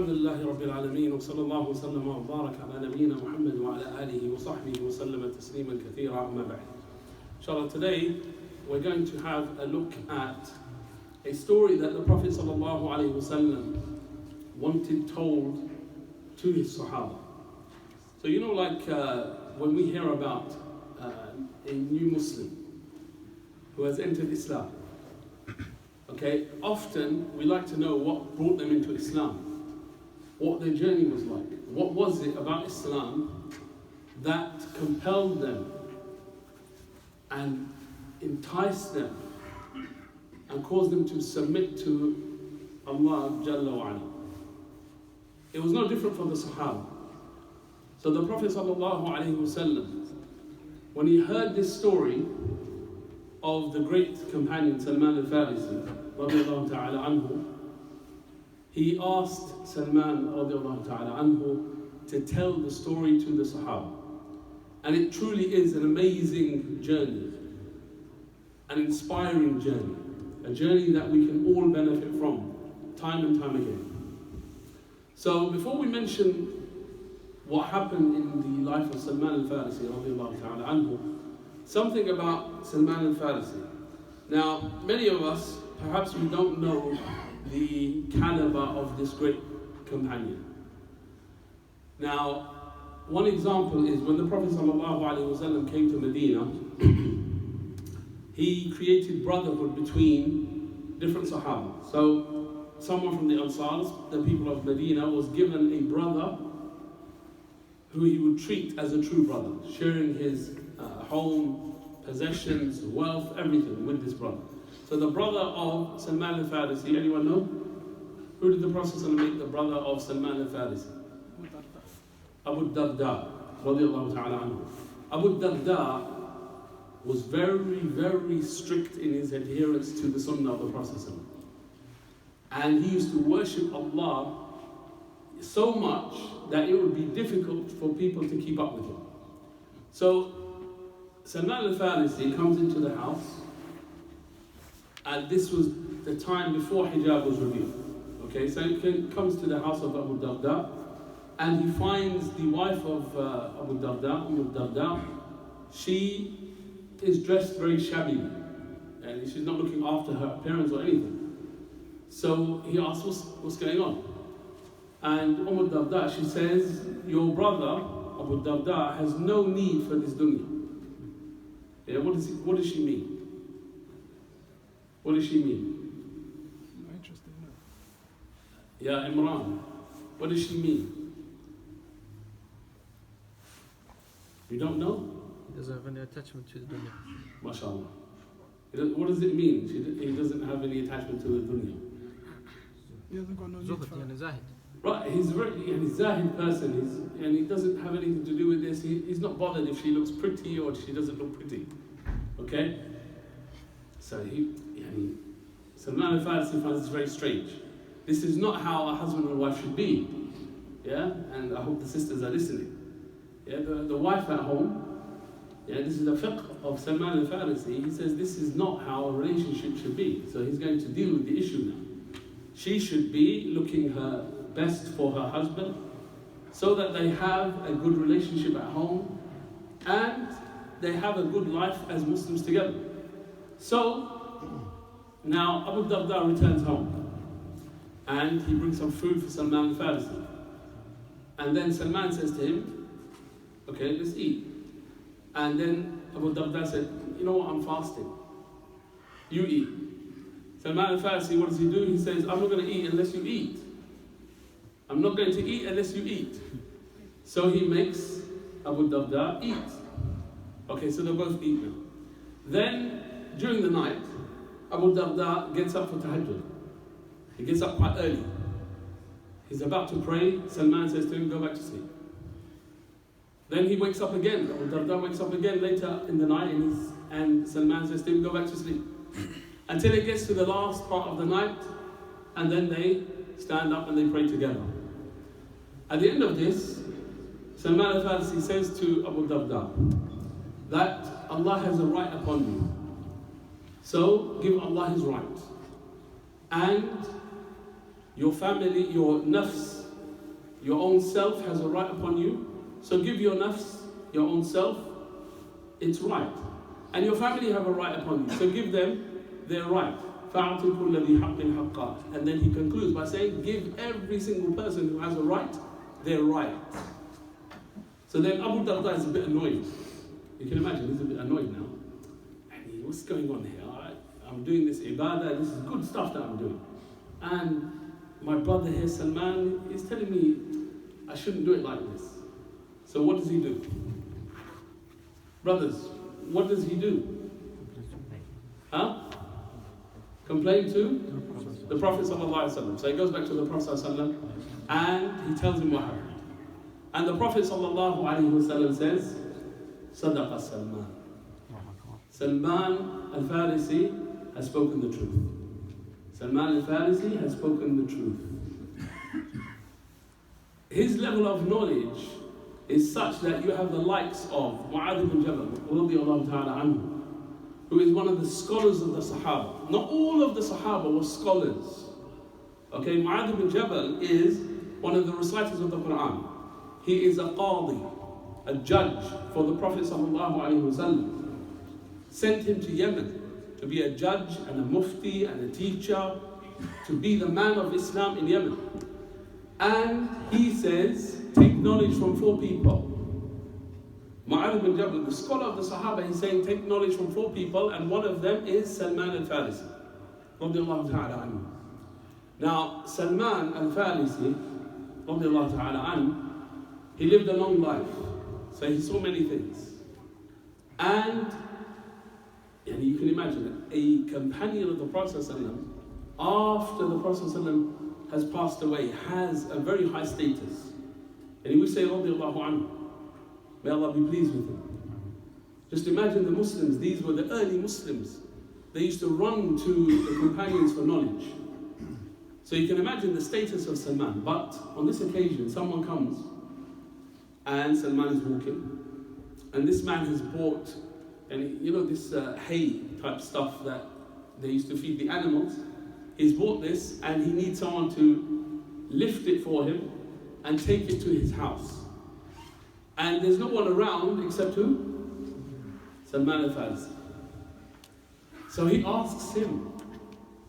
الحمد لله رب العالمين وصلى الله وسلم وبارك على نبينا محمد وعلى آله وصحبه وسلم تسليما كثيرا أما بعد. Inshallah, today we're going to have a look at a story that the Prophet sallallahu alaihi wasallam wanted told to his Sahaba. So you know, like when we hear about a new Muslim who has entered Islam, okay, often we like to know what brought them into Islam, what their journey was like. What was it about Islam that compelled them and enticed them and caused them to submit to Allah Jalla wa Ala? It was no different from the Sahaba. So the Prophet sallallahu alaihi wasallam, when he heard this story of the great companion Salman Al Farisi radiyallahu ta'ala anhu, he asked Salman radiyallahu ta'ala anhu to tell the story to the Sahaba. And it truly is an amazing journey, an inspiring journey, a journey that we can all benefit from time and time again. So before we mention what happened in the life of Salman Al Farisi radiyallahu ta'ala anhu, something about Salman Al Farisi. Now, many of us, perhaps we don't know the caliber of this great companion. Now, one example is when the Prophet ﷺ came to Medina, he created brotherhood between different Sahaba. So, someone from the Ansars, the people of Medina, was given a brother who he would treat as a true brother, sharing his home, possessions, wealth, everything with this brother. So the brother of Salman Al Farisi, anyone know? Who did the Prophet make the brother of Salman Al Farisi? Abu Darda, radiyallahu ta'ala anhu. Abu Darda was very, very strict in his adherence to the Sunnah of the Prophet. And he used to worship Allah so much that it would be difficult for people to keep up with him. So Salman Al Farisi comes into the house, and this was the time before hijab was revealed. Okay, so he comes to the house of Abu Darda, and he finds the wife of Abu Darda, Darda. She is dressed very shabbily, and she's not looking after her appearance or anything. So he asks, what's going on? And Darda, she says, your brother, Abu Darda, has no need for this dunya. Yeah, what does she mean? What does she mean? I'm interested in that. Yeah, Imran. What does she mean? You don't know? He doesn't have any attachment to the dunya. MashaAllah. What does it mean? He doesn't have any attachment to the dunya. He hasn't got no need for it. Right, he's a very zahid person, and he doesn't have anything to do with this. He's not bothered if she looks pretty or she doesn't look pretty. Okay? So Salman Al Farisi finds this very strange. This is not how a husband and wife should be. Yeah? And I hope the sisters are listening. Yeah, the wife at home, yeah, this is the fiqh of Salman Al Farisi. He says this is not how a relationship should be. So he's going to deal with the issue now. She should be looking her best for her husband so that they have a good relationship at home and they have a good life as Muslims together. So now Abu Darda returns home and he brings some food for Salman Al Farisi, and then Salman says to him, okay, let's eat. And then Abu Darda said, you know what, I'm fasting, you eat. Salman Al Farisi, what does he do? He says, I'm not going to eat unless you eat. I'm not going to eat unless you eat. So he makes Abu Darda eat. Okay, so they both eat now. Then, during the night, Abu Darda gets up for tahajjud. He gets up quite early. He's about to pray. Salman says to him, go back to sleep. Then he wakes up again. Abu Darda wakes up again later in the night, and Salman says to him, go back to sleep. Until it gets to the last part of the night, and then they stand up and they pray together. At the end of this, Salman Al Farisi says to Abu Darda that Allah has a right upon you. So give Allah His right. And your family, your nafs, Your own self has a right upon you. So give your nafs, your own self, its right. And your family have a right upon you. So give them their right. فَأَعْطِ كُلَّ ذِي حَقٍّ حَقًّا. And then he concludes by saying, give every single person who has a right, their right. So then Abu Darda is a bit annoyed. You can imagine, he's a bit annoyed now. And what's going on here? I'm doing this ibadah, this is good stuff that I'm doing. And my brother here, Salman, is telling me I shouldn't do it like this. So what does he do? Brothers, what does he do? Huh? Complain to the Prophet ﷺ. So he goes back to the Prophet ﷺ and he tells him what happened. And the Prophet ﷺ says, Sadaqa Salman. Salman Al Farisi has spoken the truth. Salman Al Farisi has spoken the truth. His level of knowledge is such that you have the likes of Mu'adh ibn Jabal, radiyallahu ta'ala anhu, who is one of the scholars of the Sahaba. Not all of the Sahaba were scholars. Okay, Mu'adh ibn Jabal is one of the reciters of the Qur'an. He is a qadi, a judge for the Prophet sallallahu alaihi wasallam. Sent him to Yemen to be a judge and a mufti and a teacher, to be the man of Islam in Yemen. And he says, take knowledge from 4 people. Mu'adh ibn Jabal, the scholar of the Sahaba, he's saying take knowledge from 4 people, and one of them is Salman Al Farisi, radiyallahu ta'ala anhu. Now, Salman Al Farisi, radiyallahu ta'ala anhu, he lived a long life, so he saw many things. And you can imagine it, a companion of the Prophet ﷺ, after the Prophet ﷺ has passed away, has a very high status. And he would say, radiyallahu anhu, may Allah be pleased with him. Just imagine the Muslims, these were the early Muslims. They used to run to the companions for knowledge. So you can imagine the status of Salman. But on this occasion, someone comes and Salman is walking. And this man has bought, and you know this hay type stuff that they used to feed the animals. He's bought this and he needs someone to lift it for him and take it to his house. And there's no one around except who? Salman Al Farisi. So he asks him,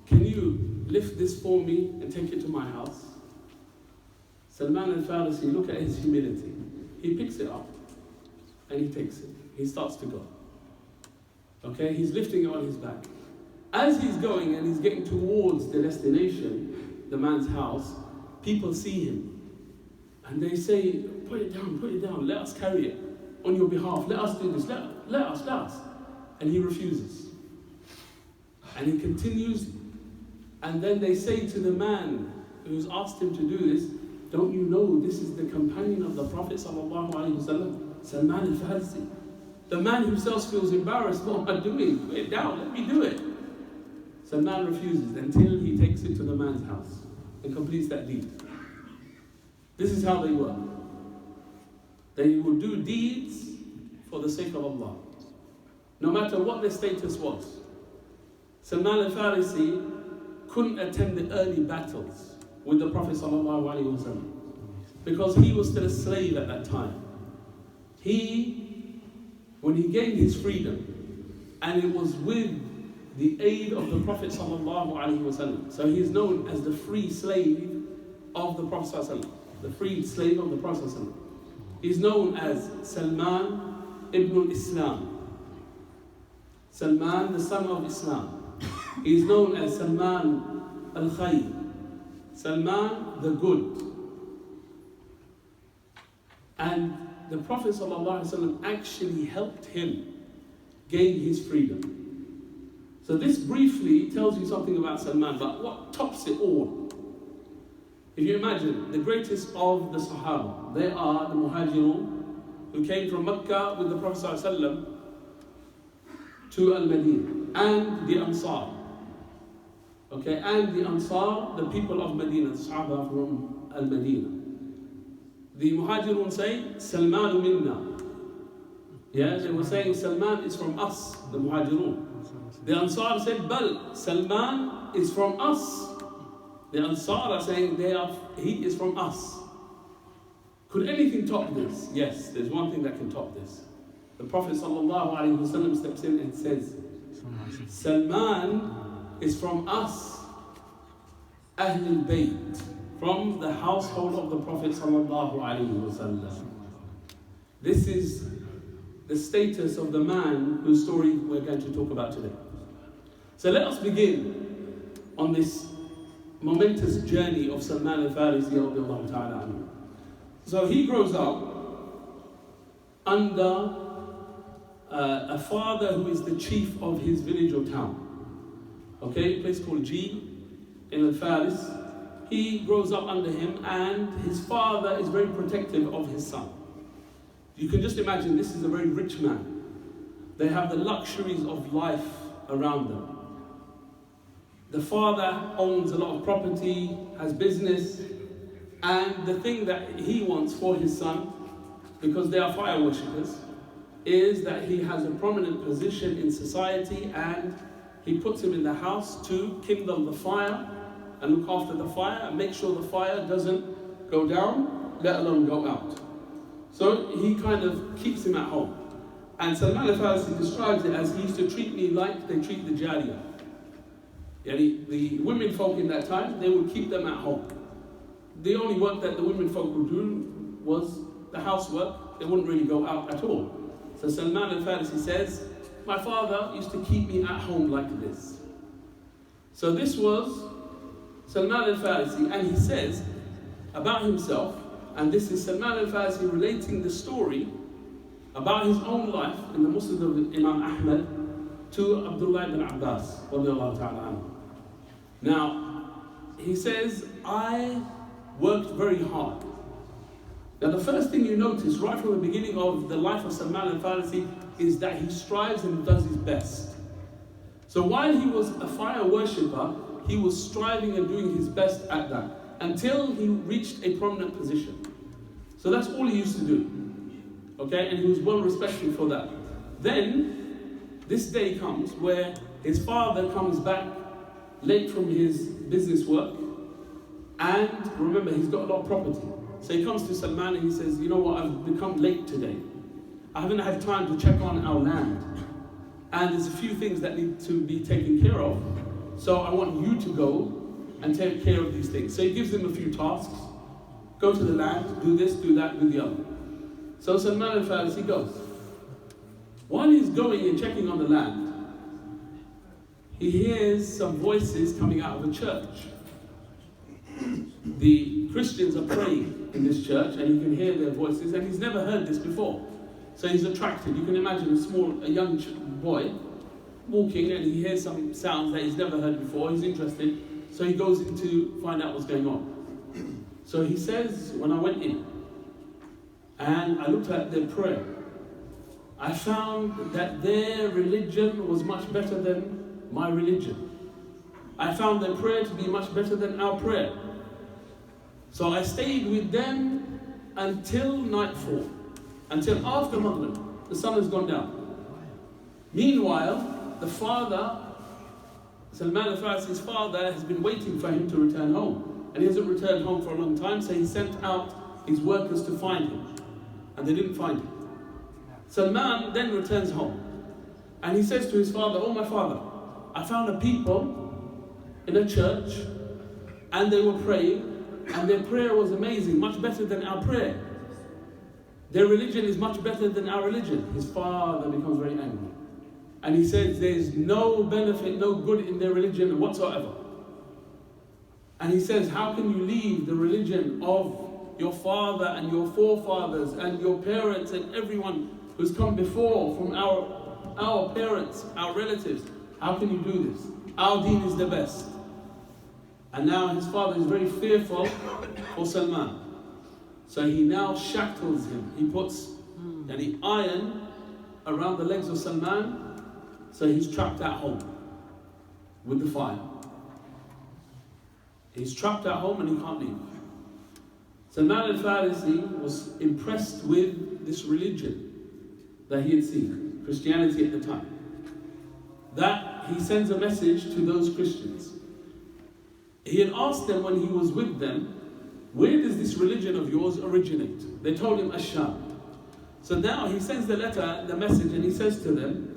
can you lift this for me and take it to my house? Salman Al Farisi, look at his humility. He picks it up and he takes it. He starts to go. Okay, he's lifting it on his back. As he's going and he's getting towards the destination, the man's house, people see him. And they say, put it down, let us carry it on your behalf, let us do this, let us. And he refuses. And he continues, and then they say to the man who's asked him to do this, don't you know this is the companion of the Prophet ﷺ, Salman Al Farisi? The man himself feels embarrassed, what am I doing? Put it down, let me do it. Salman refuses until he takes it to the man's house and completes that deed. This is how they were. They would do deeds for the sake of Allah, no matter what their status was. Salman Al Farisi couldn't attend the early battles with the Prophet ﷺ because he was still a slave at that time. When he gained his freedom, and it was with the aid of the Prophet ﷺ. So he is known as the free slave of the Prophet ﷺ. The freed slave of the Prophet ﷺ. He's known as Salman ibn Islam. Salman, the son of Islam. He's known as Salman Al Khayr. Salman, the good. And the Prophet ﷺ actually helped him gain his freedom. So this briefly tells you something about Salman, but what tops it all? If you imagine, the greatest of the Sahaba, they are the Muhajirun, who came from Mecca with the Prophet ﷺ to Al-Madinah, and the Ansar. Okay, and the Ansar, the people of Medina, the Sahaba from Al-Madinah. The Muhajirun say, Salman minna. Yeah, they were saying Salman is from us, the Muhajirun. The Ansar said, Bal, Salman is from us. The Ansar are saying he is from us. Could anything top this? Yes, there's one thing that can top this. The Prophet ﷺ steps in and says, Salman is from us, Ahlul Bayt, from the household of the Prophet ﷺ. This is the status of the man whose story we're going to talk about today. So let us begin on this momentous journey of Salman Al Farisi radiallahu ta'ala anhu. So he grows up under a father who is the chief of his village or town. Okay, a place called G in Al Faris. He grows up under him, and his father is very protective of his son. You can just imagine, this is a very rich man. They have the luxuries of life around them. The father owns a lot of property, has business, and the thing that he wants for his son, because they are fire worshippers, is that he has a prominent position in society, and he puts him in the house to kindle the fire and look after the fire and make sure the fire doesn't go down, let alone go out. So he kind of keeps him at home. And Salman Al Farisi describes it as, he used to treat me like they treat the Jariyah. Yani the women folk in that time, they would keep them at home. The only work that the women folk would do was the housework. They wouldn't really go out at all. So Salman Al Farisi says, my father used to keep me at home like this. So this was Salman Al Farisi, and he says about himself, and this is Salman Al Farisi relating the story about his own life in the Musnad of Imam Ahmad to Abdullah ibn Abbas radiallahu ta'ala anhu. Now, he says, I worked very hard. Now the first thing you notice right from the beginning of the life of Salman Al Farisi is that he strives and does his best. So while he was a fire worshipper, he was striving and doing his best at that until he reached a prominent position. So that's all he used to do. Okay, and he was well respected for that. Then this day comes where his father comes back late from his business work, and remember, he's got a lot of property. So he comes to Salman and he says, you know what, I've become late today. I haven't had time to check on our land, and there's a few things that need to be taken care of. So I want you to go and take care of these things. So he gives them a few tasks. Go to the land, do this, do that, do the other. So Salman Al Farisi goes. While he's going and checking on the land, he hears some voices coming out of a church. The Christians are praying in this church, and he can hear their voices, and he's never heard this before. So he's attracted. You can imagine a young boy walking, and he hears some sounds that he's never heard before. He's interested, so he goes in to find out what's going on. So he says, when I went in and I looked at their prayer, I found that their religion was much better than my religion. I found their prayer to be much better than our prayer. So I stayed with them until nightfall, until after Maghrib. The sun has gone down. Meanwhile, the father, Salman Al Farisi's father, has been waiting for him to return home. And he hasn't returned home for a long time, so he sent out his workers to find him. And they didn't find him. Salman then returns home. And he says to his father, oh my father, I found a people in a church, and they were praying, and their prayer was amazing, much better than our prayer. Their religion is much better than our religion. His father becomes very angry. And he says there's no benefit, no good in their religion whatsoever. And he says, how can you leave the religion of your father and your forefathers and your parents and everyone who's come before from our parents, our relatives? How can you do this? Our deen is the best. And now his father is very fearful for Salman. So he now shackles him. He puts an iron around the legs of Salman, so he's trapped at home with the fire. He's trapped at home and he can't leave. Salman Al Farisi was impressed with this religion that he had seen, Christianity at the time. That he sends a message to those Christians. He had asked them when he was with them, where does this religion of yours originate? They told him Ash-Sham. So now he sends the letter, the message, and he says to them,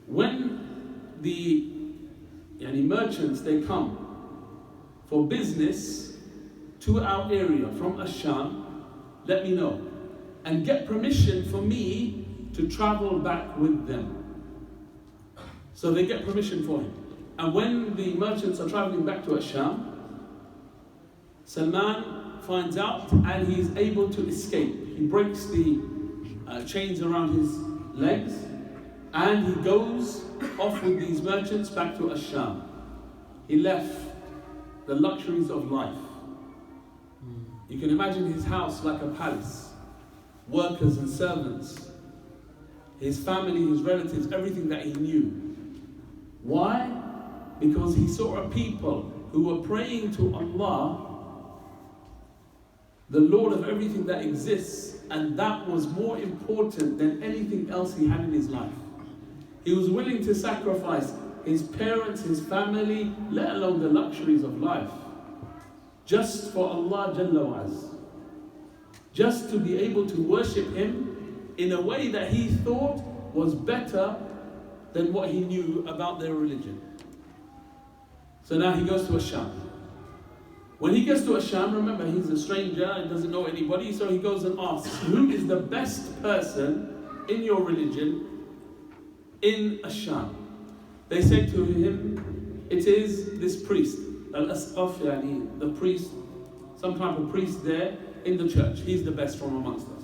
when the merchants, they come for business to our area from Ash-Sham, let me know. And get permission for me to travel back with them. So they get permission for him. And when the merchants are traveling back to Ash-Sham, Salman finds out and he's able to escape. He breaks the chains around his legs and he goes off with these merchants back to Ash-Sham. He left the luxuries of life. You can imagine his house like a palace, workers and servants, his family, his relatives, everything that he knew. Why? Because he saw a people who were praying to Allah, the Lord of everything that exists, and that was more important than anything else he had in his life. He was willing to sacrifice his parents, his family, let alone the luxuries of life, just for Allah Jalla wa'az. Just to be able to worship Him in a way that he thought was better than what he knew about their religion. So now he goes to Ash-Sham. When he gets to Ash-Sham, remember he's a stranger and doesn't know anybody, so he goes and asks, who is the best person in your religion in Ash-Sham? They say to him, it is this priest, Al-Asqaf, the priest, some type of priest there in the church. He's the best from amongst us.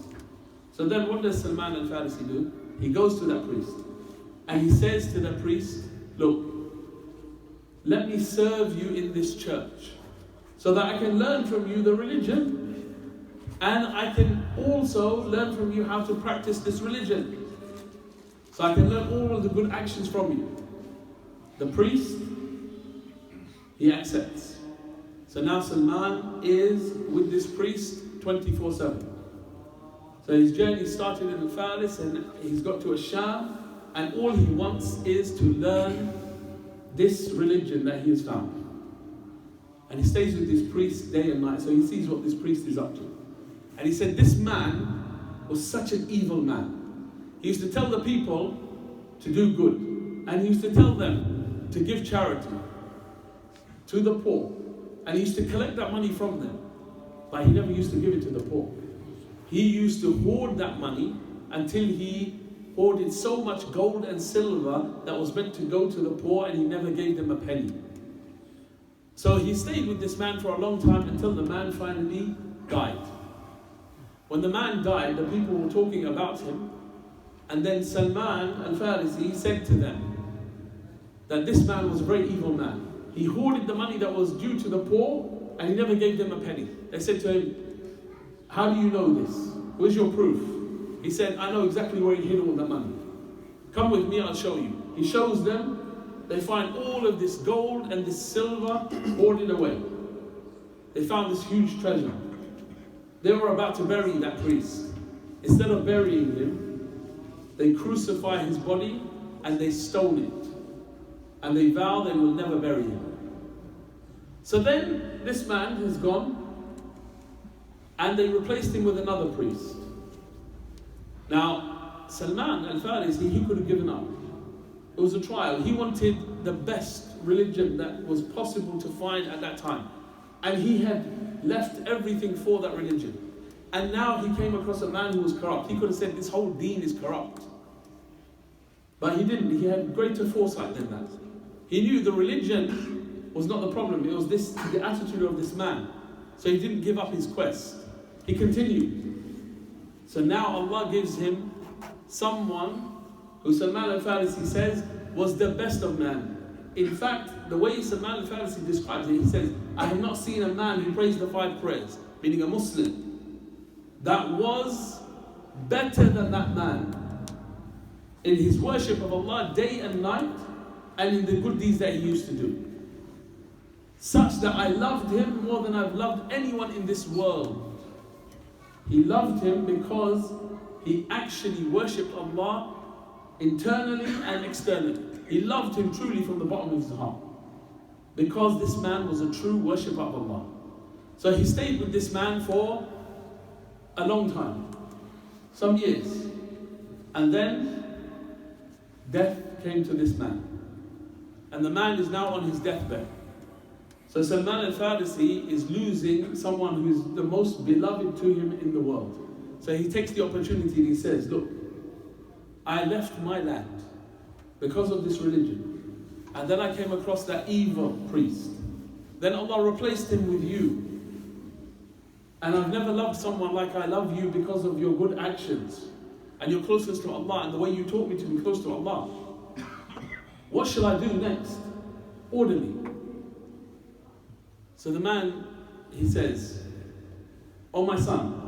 So then what does Salman Al Farisi do? He goes to that priest and he says to the priest, look, let me serve you in this church so that I can learn from you the religion and I can also learn from you how to practice this religion. So I can learn all of the good actions from you. The priest, he accepts. So now Salman is with this priest 24/7. So his journey started in Faris and he's got to Ash-Sham, and all he wants is to learn this religion that he has found. And he stays with this priest day and night, so he sees what this priest is up to. And he said this man was such an evil man. He used to tell the people to do good, and he used to tell them to give charity to the poor, and he used to collect that money from them, but he never used to give it to the poor. He used to hoard that money until he hoarded so much gold and silver that was meant to go to the poor, and he never gave them a penny. So he stayed with this man for a long time until the man finally died. When the man died, the people were talking about him, and then Salman Al Farisi said to them that this man was a very evil man. He hoarded the money that was due to the poor and he never gave them a penny. They said to him, how do you know this? Where's your proof? He said, I know exactly where he hid all the money. Come with me, I'll show you. He shows them. They find all of this gold and this silver hoarded away. They found this huge treasure. They were about to bury that priest. Instead of burying him, they crucify his body and they stone it. And they vow they will never bury him. So then this man has gone and they replaced him with another priest. Now, Salman Al Farisi, he could have given up. It was a trial. He wanted the best religion that was possible to find at that time. And he had left everything for that religion. And now he came across a man who was corrupt. He could have said, this whole deen is corrupt. But he didn't. He had greater foresight than that. He knew the religion was not the problem. It was the attitude of this man. So he didn't give up his quest. He continued. So now Allah gives him someone who Salman Al Farisi says was the best of man. In fact, the way Salman Al Farisi describes it, he says, I have not seen a man who prays the 5 prayers, meaning a Muslim, that was better than that man in his worship of Allah day and night and in the good deeds that he used to do. Such that I loved him more than I've loved anyone in this world. He loved him because he actually worshipped Allah internally and externally. He loved him truly from the bottom of his heart. Because this man was a true worshipper of Allah. So he stayed with this man for a long time, some years. And then death came to this man. And the man is now on his deathbed. So Salman Al Farisi is losing someone who is the most beloved to him in the world. So he takes the opportunity and he says, look, I left my land because of this religion. And then I came across that evil priest. Then Allah replaced him with you. And I've never loved someone like I love you because of your good actions and your closeness to Allah and the way you taught me to be close to Allah. What shall I do next? Order me. So the man, he says, oh my son,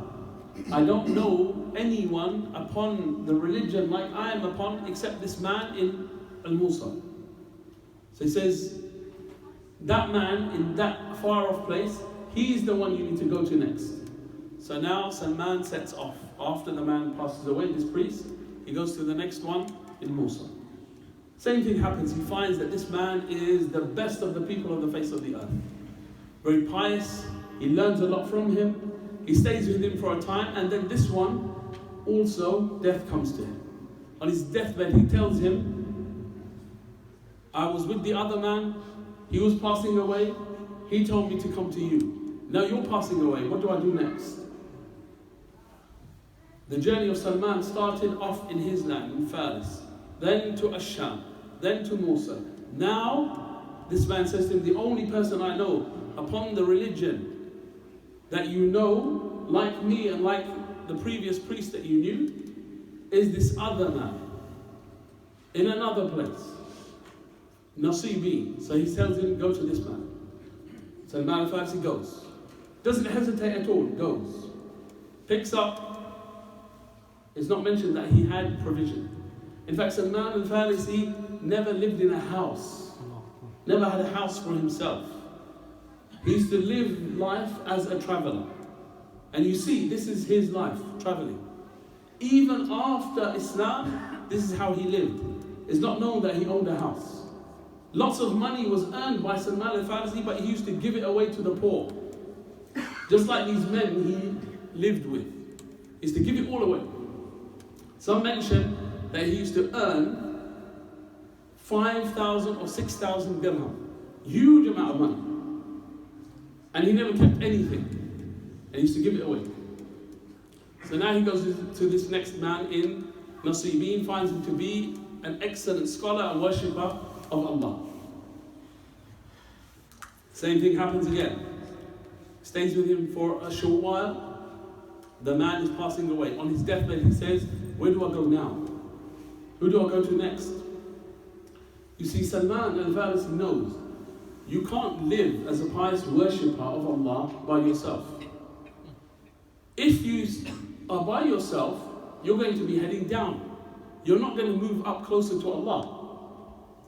I don't know anyone upon the religion like I am upon except this man in Al-Musa. So he says, that man in that far off place, he is the one you need to go to next. So now Salman sets off. After the man passes away, this priest, he goes to the next one in Musa. Same thing happens. He finds that this man is the best of the people on the face of the earth. Very pious. He learns a lot from him. He stays with him for a time, and then this one, also death comes to him. On his deathbed, he tells him, I was with the other man, he was passing away, he told me to come to you. Now you're passing away, what do I do next? The journey of Salman started off in his land, in Faris, then to Ash-Sham, then to Musa. Now, this man says to him, the only person I know upon the religion that you know, like me and like the previous priest that you knew, is this other man in another place, Nasibi. So he tells him, go to this man. Salman Al Farisi goes. Doesn't hesitate at all, goes. Picks up. It's not mentioned that he had provision. In fact, Salman Al Farisi never lived in a house, never had a house for himself. He used to live life as a traveler. And you see, this is his life, traveling. Even after Islam, this is how he lived. It's not known that he owned a house. Lots of money was earned by Salman Al Farisi, but he used to give it away to the poor. Just like these men he lived with. He used to give it all away. Some mention that he used to earn 5,000 or 6,000 dirham. Huge amount of money. And he never kept anything. And he used to give it away. So now he goes to this next man in Nasibin, finds him to be an excellent scholar and worshipper of Allah. Same thing happens again. Stays with him for a short while. The man is passing away. On his deathbed he says, where do I go now? Who do I go to next? You see, Salman Al Farisi knows you can't live as a pious worshipper of Allah by yourself. If you are by yourself, you're going to be heading down. You're not going to move up closer to Allah.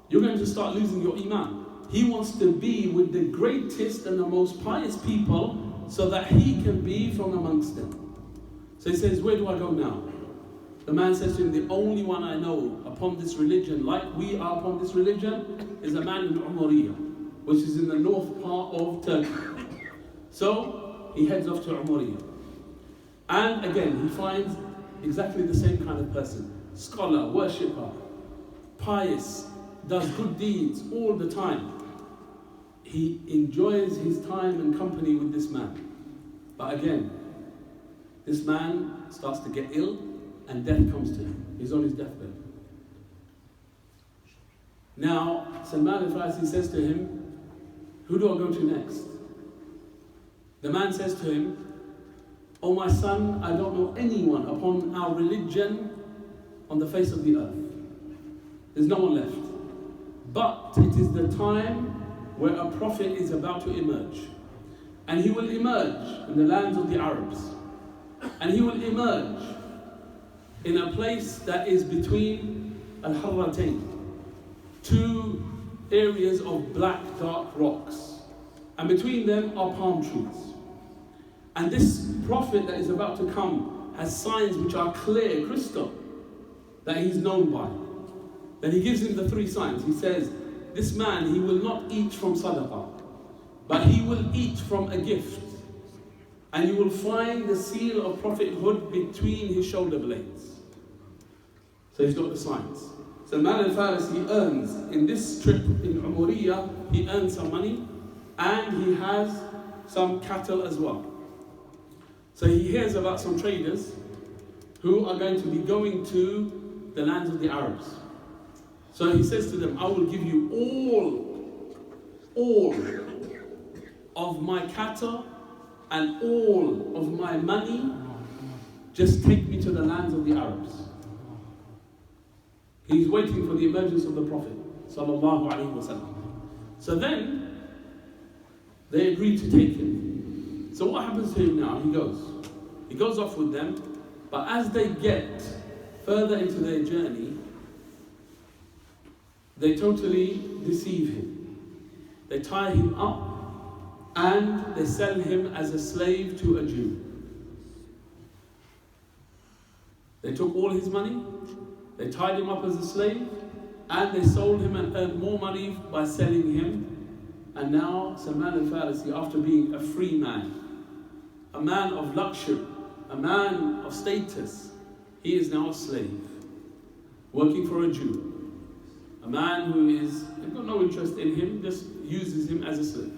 You're going to start losing your iman. He wants to be with the greatest and the most pious people so that he can be from amongst them. So he says, where do I go now? The man says to him, the only one I know upon this religion, like we are upon this religion, is a man in Umariya, which is in the north part of Turkey. So he heads off to Umariya. And again, he finds exactly the same kind of person. Scholar, worshipper, pious, does good deeds all the time. He enjoys his time and company with this man. But again, this man starts to get ill and death comes to him. He's on his deathbed. Now, Salman Al Farisi says to him, who do I go to next? The man says to him, oh my son, I don't know anyone upon our religion on the face of the earth. There's no one left. But it is the time where a prophet is about to emerge. And he will emerge in the lands of the Arabs. And he will emerge in a place that is between Al-Harratain, two areas of black, dark rocks. And between them are palm trees. And this prophet that is about to come has signs which are clear, crystal, that he's known by. Then he gives him the three signs. He says, this man, he will not eat from sadaqah, but he will eat from a gift. and you will find the seal of prophethood between his shoulder blades. So he's got the signs. Salman Al Farisi earns, in this trip in Umuriyah, he earns some money and he has some cattle as well. So he hears about some traders who are going to be going to the lands of the Arabs. So he says to them, I will give you all of my cattle and all of my money, just take me to the lands of the Arabs. He's waiting for the emergence of the Prophet sallallahu alaihi wasallam. So then they agree to take him. So what happens to him now? He goes off with them, but as they get further into their journey, they totally deceive him. They tie him up and they sell him as a slave to a Jew. They took all his money, they tied him up as a slave, and they sold him and earned more money by selling him. And now Salman Al Farisi, after being a free man, a man of luxury, a man of status, he is now a slave, working for a Jew. A man who has got no interest in him, just uses him as a slave.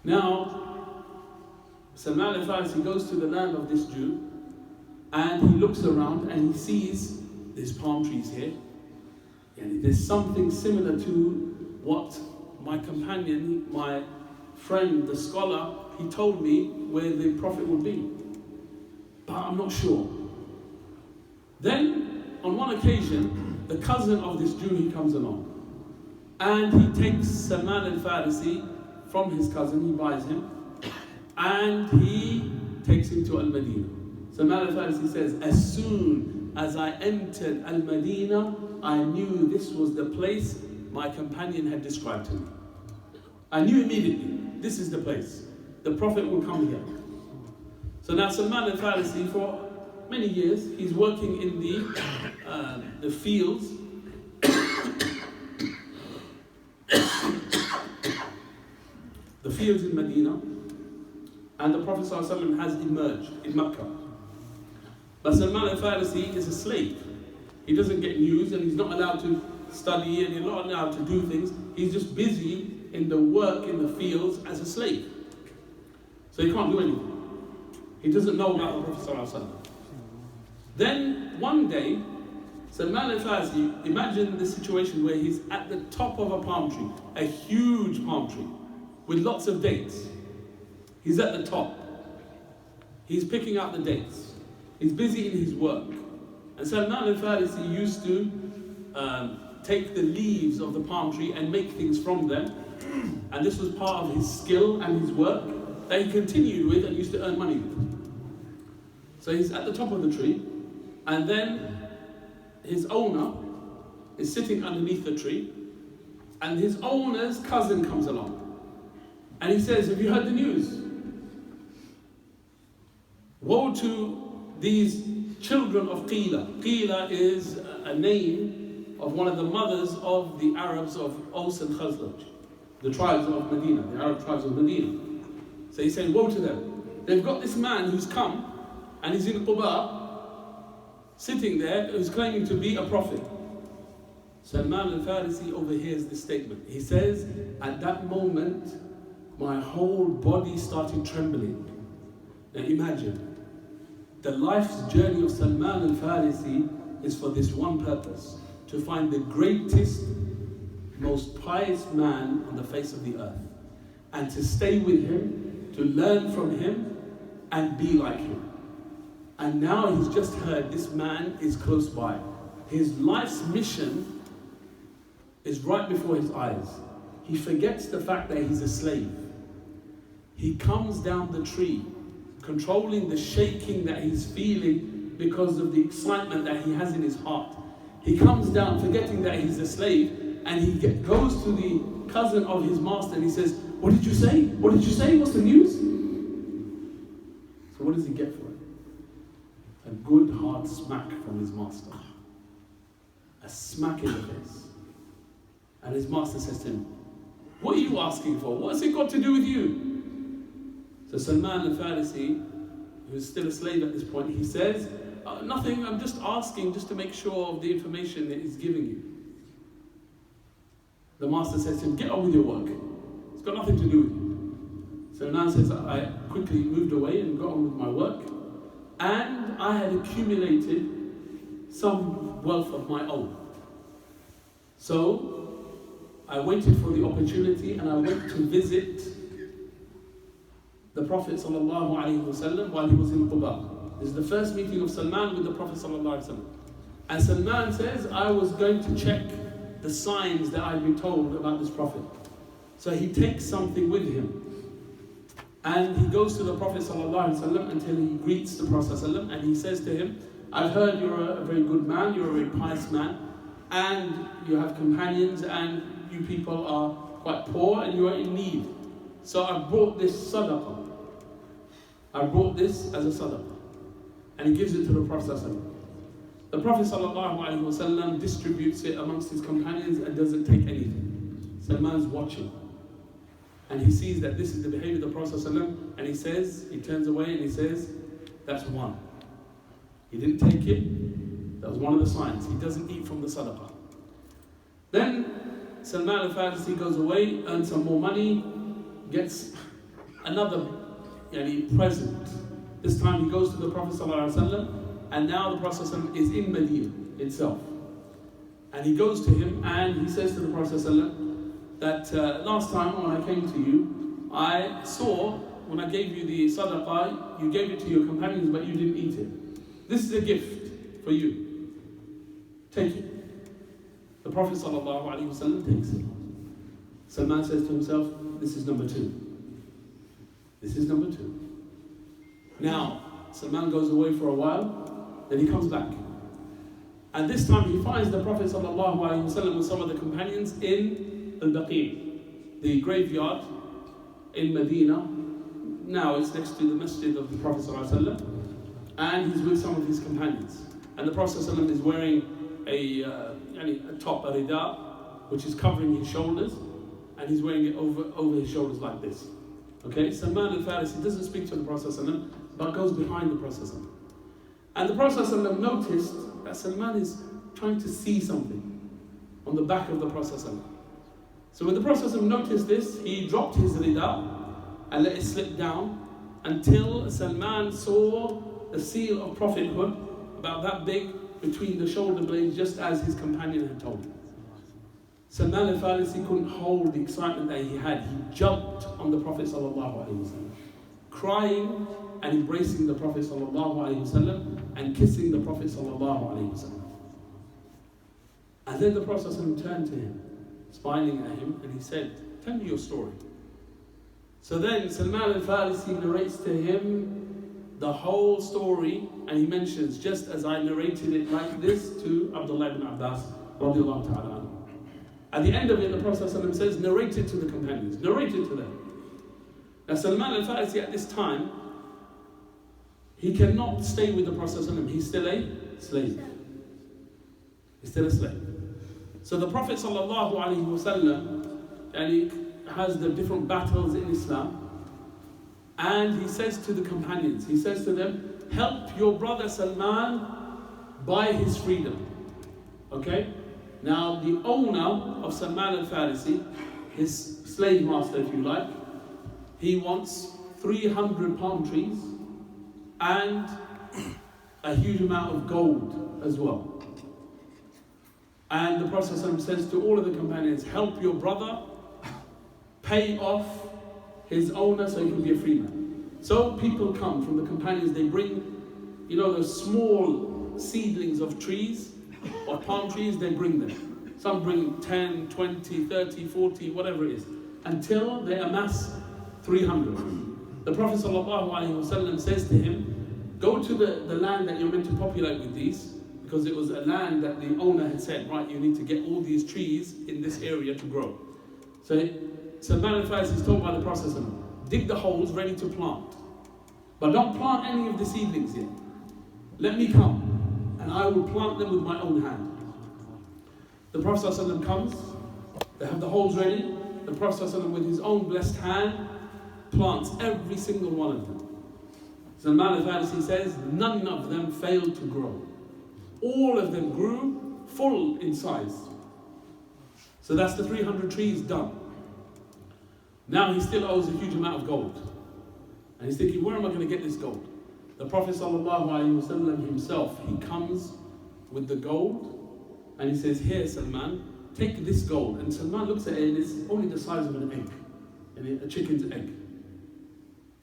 Now, Salman Al Farisi goes to the land of this Jew, and he looks around and he sees there's palm trees here. And there's something similar to what my companion, my friend, the scholar, he told me where the Prophet would be. But I'm not sure. Then, on one occasion, the cousin of this Jew, he comes along. And he takes Salman Al Farisi from his cousin, he buys him, and he takes him to Al-Madinah. Salman Al Farisi says, as soon as I entered Al-Madinah, I knew this was the place my companion had described to me. I knew immediately, this is the place. The Prophet will come here. So now Salman Al Farisi, for many years, he's working in the fields. The fields in Medina, and the Prophet ﷺ has emerged in Mecca. But Salman Al Farisi is a slave. He doesn't get news and he's not allowed to study and he's not allowed to do things. He's just busy in the work in the fields as a slave. So he can't do anything. He doesn't know about the Prophet ﷺ. Then one day, Salman Al Farisi, imagine the situation where he's at the top of a palm tree, a huge palm tree, with lots of dates. He's at the top. He's picking out the dates. He's busy in his work. And Salman Al Farisi used to take the leaves of the palm tree and make things from them. And this was part of his skill and his work that he continued with and used to earn money with. So he's at the top of the tree, and then his owner is sitting underneath the tree, and his owner's cousin comes along. And he says, have you heard the news? Woe to these children of Qila. Qila is a name of one of the mothers of the Arabs of Aus and Khazraj, the tribes of Medina, the Arab tribes of Medina. So he's saying, woe to them. They've got this man who's come, and he's in Quba, sitting there, who's claiming to be a prophet. Salman Al Farisi overhears this statement. He says, at that moment, my whole body started trembling. Now imagine, the life's journey of Salman Al Farisi is for this one purpose, to find the greatest, most pious man on the face of the earth, and to stay with him, to learn from him, and be like him. And now he's just heard this man is close by. His life's mission is right before his eyes. He forgets the fact that he's a slave. He comes down the tree, controlling the shaking that he's feeling because of the excitement that he has in his heart. He comes down forgetting that he's a slave, and he goes to the cousin of his master and he says, what did you say? What did you say? What's the news? So what does he get for it? A good hard smack from his master. A smack in the face. And his master says to him, what are you asking for? What's it got to do with you? So Salman Al Farisi, who's still a slave at this point, he says, nothing, I'm just asking just to make sure of the information that he's giving you. The master says to him, get on with your work. It's got nothing to do with you. Salman says, I quickly moved away and got on with my work. And I had accumulated some wealth of my own. So I waited for the opportunity and I went to visit the Prophet ﷺ while he was in Quba. This is the first meeting of Salman with the Prophet ﷺ. And Salman says, I was going to check the signs that I'd been told about this Prophet. So he takes something with him. And he goes to the Prophet ﷺ until he greets the Prophet ﷺ, and he says to him, I've heard you're a very good man, you're a very pious man, and you have companions, and you people are quite poor and you are in need. So I brought this sadaqah. I brought this as a sadaqah. And he gives it to the Prophet ﷺ. The Prophet ﷺ distributes it amongst his companions and doesn't take anything. Salman's watching. And he sees that this is the behavior of the Prophet ﷺ, and he says, he turns away and he says, that's one. He didn't take it. That was one of the signs. He doesn't eat from the sadaqah. Then Salman Al Farisi goes away, earns some more money, gets another present. This time he goes to the Prophet ﷺ, and now the Prophet ﷺ is in Medina itself. And he goes to him and he says to the Prophet ﷺ that last time when I came to you, I saw when I gave you the sadaqah, you gave it to your companions but you didn't eat it. This is a gift for you. Take it. The Prophet ﷺ takes it. Salman says to himself, this is number two. This is number two. Now, Salman goes away for a while, then he comes back. And this time he finds the Prophet ﷺ with some of the companions in Al-Baqi', the graveyard in Medina. Now it's next to the masjid of the Prophet ﷺ, and he's with some of his companions. And the Prophet ﷺ is wearing a top, a rida, which is covering his shoulders, and he's wearing it over his shoulders like this. Okay, Salman Al Farisi doesn't speak to the Prophet ﷺ, but goes behind the Prophet ﷺ. And the Prophet ﷺ noticed that Salman is trying to see something on the back of the Prophet ﷺ. So when the Prophet ﷺ noticed this, he dropped his rida and let it slip down until Salman saw the seal of prophethood about that big between the shoulder blades, just as his companion had told him. Salman Al Farisi couldn't hold the excitement that he had. He jumped on the Prophet ﷺ, crying and embracing the Prophet ﷺ and kissing the Prophet ﷺ. And then the Prophet ﷺ turned to him, smiling at him, and he said, tell me your story. So then Salman Al Farisi narrates to him the whole story, and he mentions, just as I narrated it like this to Abdullah ibn Abbas radiallahu ta'ala anhu. At the end of it, the Prophet ﷺ says, narrate it to the companions, narrate it to them. Now Salman Al Farisi at this time, he cannot stay with the Prophet ﷺ. He's still a slave. He's still a slave. So the Prophet ﷺ, and he has the different battles in Islam, and he says to the companions, he says to them, help your brother Salman buy his freedom. Okay? Now the owner of Salman Al Farisi, his slave master if you like, he wants 300 palm trees and a huge amount of gold as well. And the Prophet ﷺ says to all of the companions, help your brother pay off his owner so he can be a free man. So people come from the companions, they bring, those small seedlings of trees, or palm trees, they bring them. Some bring 10, 20, 30, 40, whatever it is, until they amass 300. The Prophet ﷺ says to him, go to the land that you're meant to populate with these, because it was a land that the owner had said, right, you need to get all these trees in this area to grow. So Salman Al Farisi is told by the Prophet, dig the holes ready to plant, but don't plant any of the seedlings yet. Let me come, and I will plant them with my own hand. The Prophet ﷺ comes, they have the holes ready. The Prophet ﷺ with his own blessed hand plants, every single one of them. Salman Al Farisi says, none of them failed to grow. All of them grew full in size. So that's the 300 trees done. Now he still owes a huge amount of gold. And he's thinking, where am I going to get this gold? The Prophet ﷺ himself, he comes with the gold and he says, here Salman, take this gold. And Salman looks at it and it's only the size of an egg, a chicken's egg.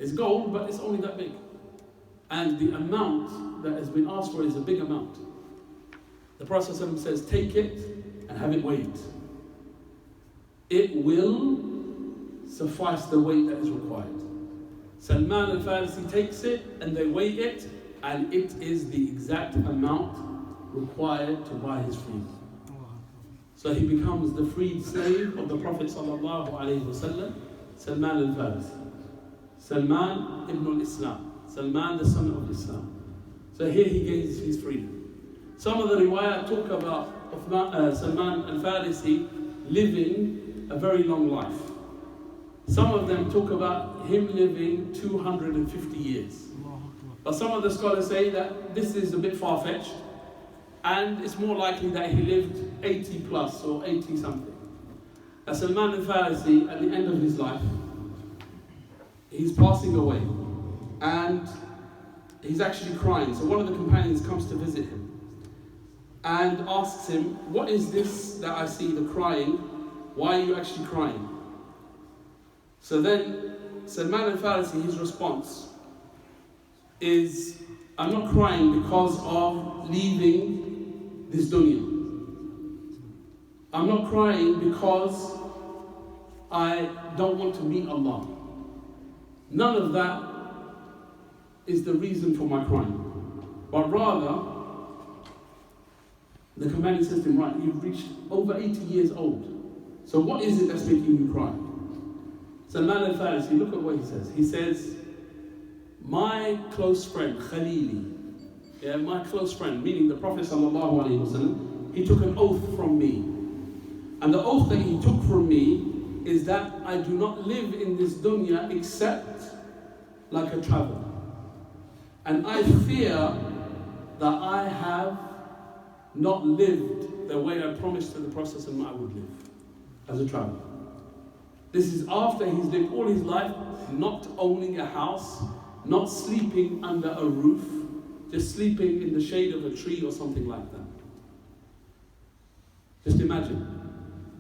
It's gold, but it's only that big. And the amount that has been asked for is a big amount. The Prophet ﷺ says, take it and have it weighed. It will suffice the weight that is required. Salman Al Farisi takes it and they weigh it, and it is the exact amount required to buy his freedom. So he becomes the freed slave of the Prophet ﷺ, Salman Al Farisi. Salman ibn al-Islam. Salman, the son of Islam. So here he gains his freedom. Some of the riwayat talk about Salman Al Farisi living a very long life. Some of them talk about him living 250 years. But some of the scholars say that this is a bit far-fetched, and it's more likely that he lived 80 plus or 80 something. As Salman Al Farisi, at the end of his life, he's passing away and he's actually crying. So one of the companions comes to visit him and asks him, what is this that I see, the crying? Why are you actually crying? So then Salman Al Farisi, his response is, I'm not crying because of leaving this dunya. I'm not crying because I don't want to meet Allah. None of that is the reason for my crying. But rather, the companion says to him, right, you've reached over 80 years old. So what is it that's making you cry? Salman Al Farisi, look at what he says. He says, my close friend, Khalili, my close friend, meaning the Prophet ﷺ, he took an oath from me. And the oath that he took from me is that I do not live in this dunya except like a traveler. And I fear that I have not lived the way I promised to the Prophet ﷺ I would live as a traveler. This is after he's lived all his life not owning a house, not sleeping under a roof, just sleeping in the shade of a tree or something like that. Just imagine.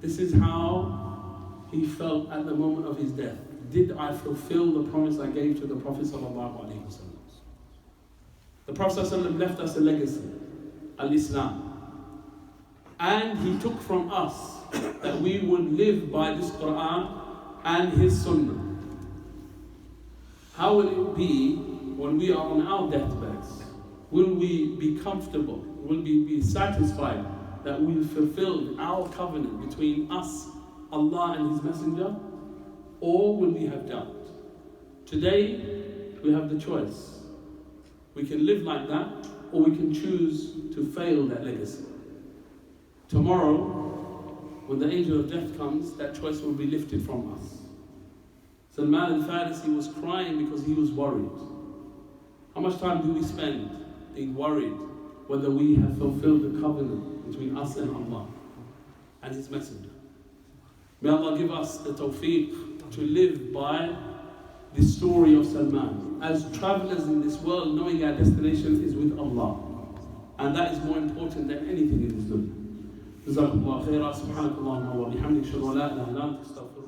This is how he felt at the moment of his death. Did I fulfill the promise I gave to the Prophet ﷺ? The Prophet ﷺ left us a legacy, al-Islam. And he took from us that we would live by this Qur'an and his Sunnah. How will it be when we are on our deathbeds? Will we be comfortable? Will we be satisfied that we've fulfilled our covenant between us, Allah and His Messenger? Or will we have doubt? Today, we have the choice. We can live like that, or we can choose to fail that legacy. Tomorrow, when the angel of death comes, that choice will be lifted from us. Salman Al Farisi was crying because he was worried. How much time do we spend being worried whether we have fulfilled the covenant between us and Allah and His Messenger? May Allah give us the tawfiq to live by the story of Salman. As travelers in this world, knowing our destination is with Allah. And that is more important than anything in this dunya. جزاكم الله خيرا سبحانك اللهم وبحمدك اشهد ان لا اله الا انت استغفرك